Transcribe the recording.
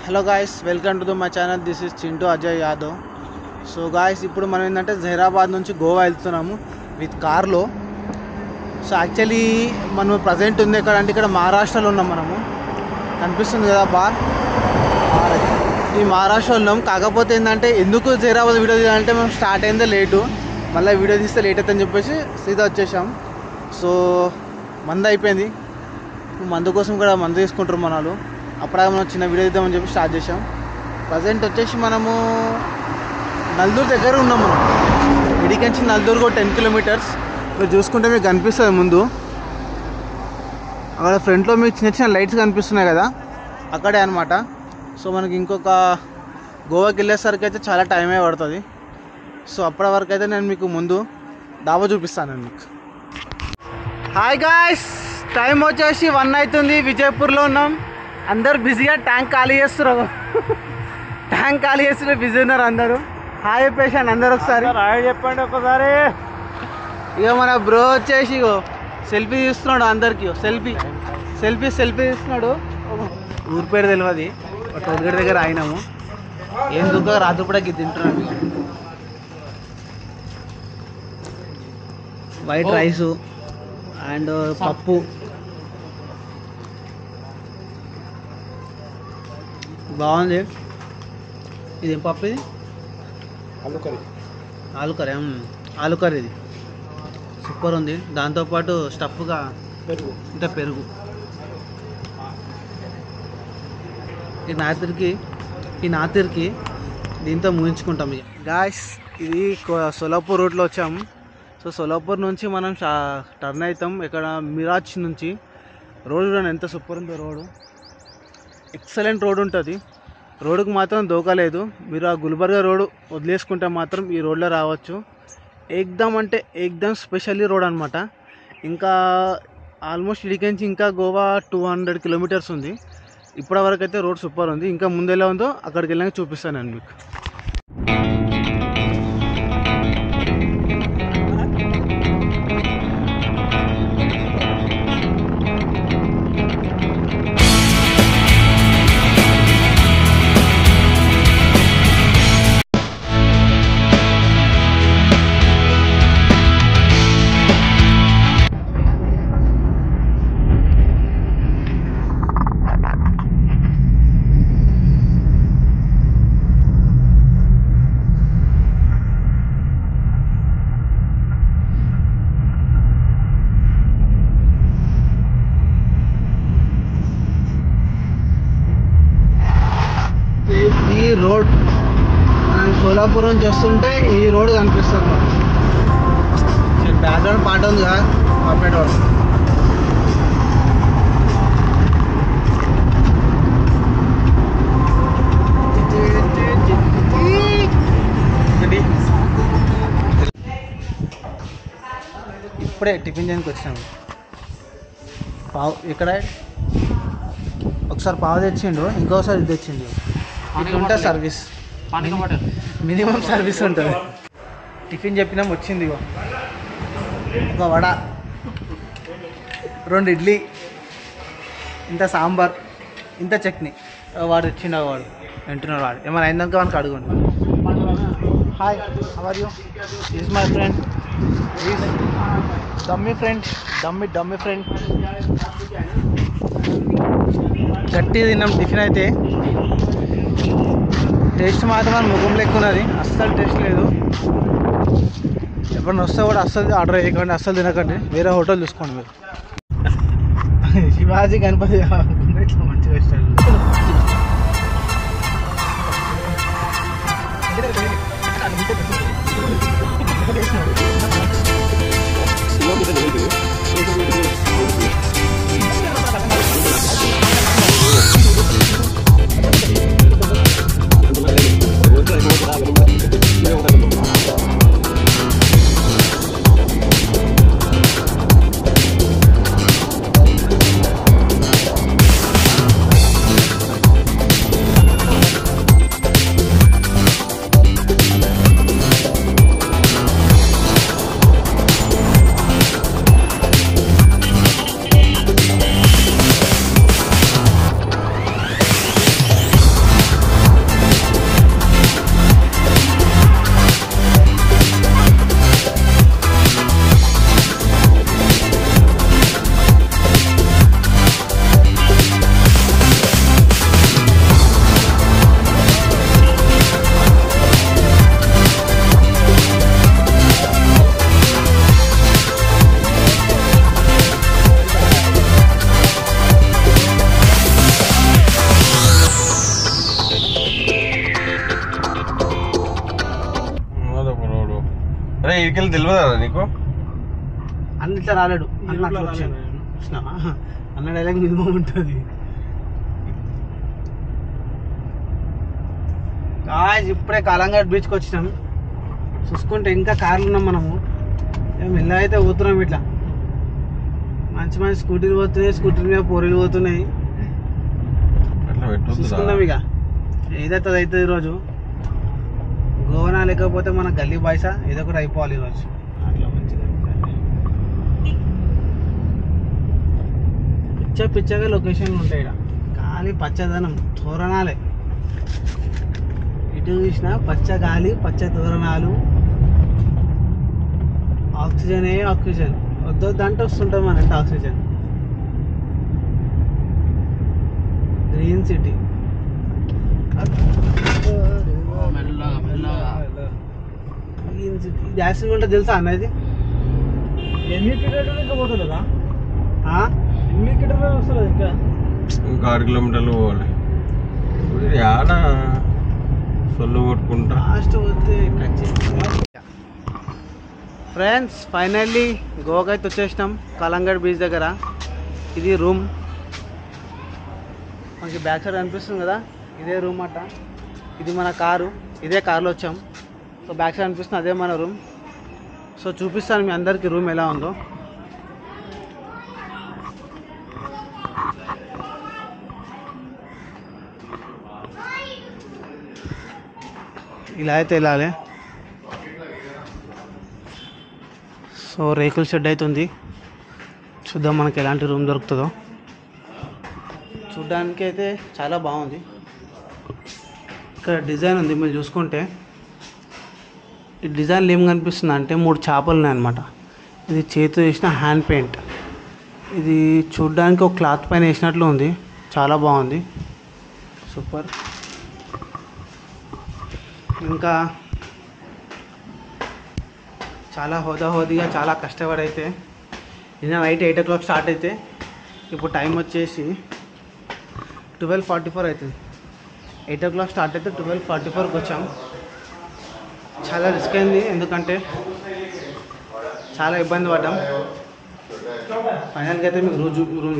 Hello guys, welcome to my channel. This is Chintu Ajay Yadav. So guys, ఇప్పుడు మనం ఏంటంటే జహీరాబాద్ నుంచి గోవా వెళ్తున్నాము విత్ కార్లో. సో యాక్చువల్లీ మనం ప్రజెంట్ ఉంది ఎక్కడ అంటే ఇక్కడ మహారాష్ట్రలో ఉన్నాం. మనము కనిపిస్తుంది కదా బార్, ఈ మహారాష్ట్రలో ఉన్నాం. కాకపోతే ఏంటంటే ఎందుకు జహీరాబాద్ వీడియో తీయాలంటే మేము స్టార్ట్ అయిందే లేటు, మళ్ళీ వీడియో తీస్తే లేట్ అవుతుందని చెప్పేసి సీదా వచ్చేసాం. సో మందు అయిపోయింది, మందు కోసం కూడా మందు తీసుకుంటారు మనలు. అప్పుడే మనం చిన్న వీడియో తీద్దామని చెప్పి స్టార్ట్ చేసాం. ప్రజెంట్ వచ్చేసి మనము నల్దూరు దగ్గర ఉన్నాం. మనం ఇడికించి నల్దూరు కూడా 10 కిలోమీటర్స్. మీరు చూసుకుంటే మీకు కనిపిస్తుంది ముందు అక్కడ ఫ్రంట్లో మీకు చిన్న చిన్న లైట్స్ కనిపిస్తున్నాయి కదా, అక్కడే అనమాట. సో మనకి ఇంకొక గోవాకి వెళ్ళేసరికి అయితే చాలా టైమే పడుతుంది. సో అప్పటి వరకు అయితే నేను మీకు ముందు డాబా చూపిస్తాను మీకు. హాయ్ గాయ్స్, టైం వచ్చేసి 1 అవుతుంది. విజయపూర్లో ఉన్నాం. అందరు బిజీగా ట్యాంక్ ఖాళీ చేస్తున్నారు. ట్యాంక్ ఖాళీ చేస్తున్న బిజీ ఉన్నారు అందరూ. హాయ్ చెప్పేసాను అందరు ఒకసారి. హాయ్ చెప్పండి ఒకసారి. ఇక మన బ్రో వచ్చేసి ఇగో సెల్ఫీ తీస్తున్నాడు అందరికి. సెల్ఫీ తీస్తున్నాడు. ఊరి పేరు తెలియదు, టోల్గేట్ దగ్గర అయినాము. ఏం దుఃఖ రాత్రి కూడా తింటున్నాము. వైట్ రైసు అండ్ పప్పు బాగుంది. ఇది ఏం పప్పు? ఇది ఆలు కర్రీ. ఇది సూపర్ ఉంది. దాంతోపాటు స్టఫ్గా ఇంత పెరుగు. ఈ నాతిరికి దీంతో ముగించుకుంటాం. గాయ్స్, ఇది సోలాపూర్ రూట్లో వచ్చాము. సో సోలాపూర్ నుంచి మనం టర్న్ అవుతాం ఇక్కడ మిరాజ్ నుంచి. రోడ్ చూడండి ఎంత సూపర్ ఉందో. రోడ్డు ఎక్సలెంట్ రోడ్ ఉంటుంది. రోడ్డుకు మాత్రం దోకలేదు. మీరు ఆ గుల్బర్గా రోడ్ వదిలేసుకుంటే మాత్రం ఈ రోడ్లో రావచ్చు. ఏకదమ్ స్పెషల్లీ రోడ్ అనమాట. ఇంకా ఆల్మోస్ట్ ఇడికించి ఇంకా గోవా 200 కిలోమీటర్స్ ఉంది. ఇప్పటి వరకు అయితే రోడ్ సూపర్ ఉంది. ఇంకా ముందు ఎలా ఉందో అక్కడికి వెళ్ళాక చూపిస్తాను నేను మీకు. ఈ రోడ్ సోలాపురం చేస్తుంటే ఈ రోడ్ కనిపిస్తుంది. బ్యాక్గ్రౌండ్ పాట ఉంది కదా, కార్పొరేట్ రోడ్. ఇప్పుడే టిఫిన్ చేయడానికి వచ్చినాము. పావు ఇక్కడ ఒకసారి పావు తెచ్చిండు, ఇంకోసారి ఇది తెచ్చిండు. ఇట్లుంటే సర్వీస్, మినిమం సర్వీస్ ఉంటుంది. టిఫిన్ చెప్పినాం, వచ్చింది. ఒక వడ, 2 ఇడ్లీ, ఇంత సాంబార్, ఇంత చట్నీ. వాడు తెచ్చిండు. వాడు వింటున్నాడు. వాడు ఏమైనా అయిందాక మనకు అడుగుండు. Hi, how are you? Is my friend, is dummy friend. గట్టి తిన్నాం టిఫిన్ అయితే. టేస్ట్ మాత్రం మన ముఖం లెక్క ఉన్నది, అస్సలు టేస్ట్ లేదు. ఎప్పుడన్నా వస్తే కూడా అస్సలు ఆర్డర్ చేయకండి, అస్సలు తినకండి. వేరే హోటల్ చూసుకోండి మీరు. శివాజీ గణపతి ఇట్లా మంచిగా ఇష్టం. ఇక్కడికి తెలియదా నీకు? అన్నిట్లా రాలేడు అన్న డైలాగ్ మినిమం ఉంటుంది. ఇప్పుడే కాలంఘాట్ బీచ్కి వచ్చినాం. చూసుకుంటే ఇంకా కార్లు ఉన్నాం మనము. మెల్ల అయితే పోతున్నాం. ఇట్లా మంచి మంచి స్కూటీలు పోతున్నాయి, స్కూటీల మీద పోరీలు పోతున్నాయి. చూసుకుందాం ఇక ఏదైతే అది అవుతుంది. ఈరోజు గోవనా లేకపోతే మన గల్లీ బాయ్సా ఏదో ఒకటి అయిపోవాలి ఈరోజు. అట్లా మంచిగా పిచ్చగా లొకేషన్లు ఉంటాయి. ఇక్కడ గాలి పచ్చదనం, తోరణాలే. ఇటు చూసినా పచ్చ గాలి, పచ్చ తోరణాలు, ఆక్సిజనే ఆక్సిజన్. వద్దంటే వస్తుంటాం అనంటే oxygen. Green city. Green city accident ఉంటే తెలుసా అన్నది? ఎన్ని కిలోమీటర్లు పోతుందా? ఎన్ని కిలోమీటర్లు వస్తుంది? ఇంకా 6 కిలోమీటర్లు పోవాలి. ఆడ సొల్లు కొట్టుకుంటా లాస్ట్ పోతే. ఫ్రెండ్స్ ఫైనల్లీ గోవాకి అయితే వచ్చేసినాం. కాలంఘాట్ బీచ్ దగ్గర. ఇది రూమ్. మనకి బ్యాక్ సైడ్ అనిపిస్తుంది కదా, ఇదే రూమ్ అట్ట. ఇది మన కారు, ఇదే కార్లో వచ్చాం. సో బ్యాక్ సైడ్ అనిపిస్తుంది, అదే మన రూమ్. సో చూపిస్తాను మీ అందరికీ రూమ్ ఎలా ఉందో. ఇలా అయితే వెళ్ళాలి. సో రేకుల షెడ్ అయితే ఉంది. చూద్దాం మనకి ఎలాంటి రూమ్ దొరుకుతుందో. చూడ్డానికి అయితే చాలా బాగుంది. ఇక్కడ డిజైన్ ఉంది, మీరు చూసుకుంటే ఈ డిజైన్లో ఏం కనిపిస్తుంది అంటే 3 చేపలు ఉన్నాయన్నమాట. ఇది చేతితో వేసిన హ్యాండ్ పెయింట్. ఇది చూడ్డానికి ఒక క్లాత్ పైన వేసినట్లు ఉంది. చాలా బాగుంది, సూపర్. ఇంకా చాలా హోదాగా చాలా కష్టపడైతే నిన్న నైట్ 8 o'clock స్టార్ట్ అయితే ఇప్పుడు టైం వచ్చేసి 12:44 అవుతుంది. 8 o'clock స్టార్ట్ అయితే 12:44కి వచ్చాం. చాలా రిస్క్ అయింది, ఎందుకంటే చాలా ఇబ్బంది పడ్డాం. ఫైనల్గా అయితే మీకు రూమ్ చూపిస్తాం.